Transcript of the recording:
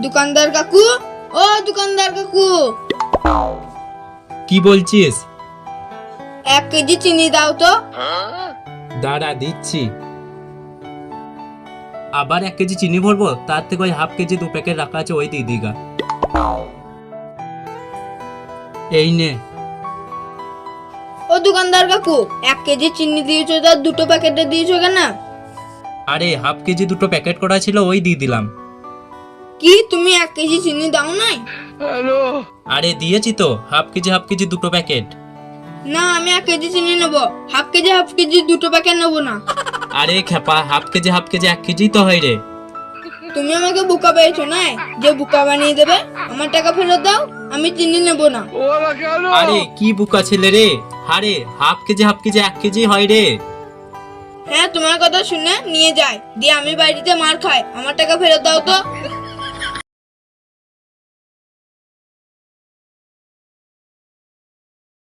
দোকানদার কাকু, ও দোকানদার কাকু, কি বলছিস? 1 কেজি চিনি দাও তো। দাঁড়া দিচ্ছি। আবার 1 কেজি চিনি ভরবো? তার থেকে ওই হাফ কেজি 2 প্যাকেট রাখা আছে ওই দিয়ে দিগা। এই নে। ও দোকানদার কাকু, 1 কেজি চিনি দিয়েছো, তার 2টো প্যাকেটে দিয়েছো কেন? আরে হাফ কেজি 2টো প্যাকেট করা ছিল ওই দিয়ে দিলাম। কি তুমি 1 কেজি চিনি দাও নাই? আরে দিয়েছি তো, হাফ কেজি 2টো প্যাকেট। না, আমি 1 কেজি চিনি নেবো, হাফ কেজি 2টো প্যাকেট নেবো না। আরে খেপা, হাফ কেজি 1 কেজি তো হয় রে। তুমি আমাকে বোকা পেয়েছো না, যে বোকা বানিয়ে দেবে। আমার টাকা ফেরত দাও, আমি চিনি নেবো না। আরে কি বুকা ছেলে রে। আরে হাফ কেজি 1 কেজি হয় রে। হ্যাঁ, তোমার কথা শুনে নিয়ে যায়, দিয়ে আমি বাড়িতে মার খাই। আমার টাকা ফেরত দাও তো।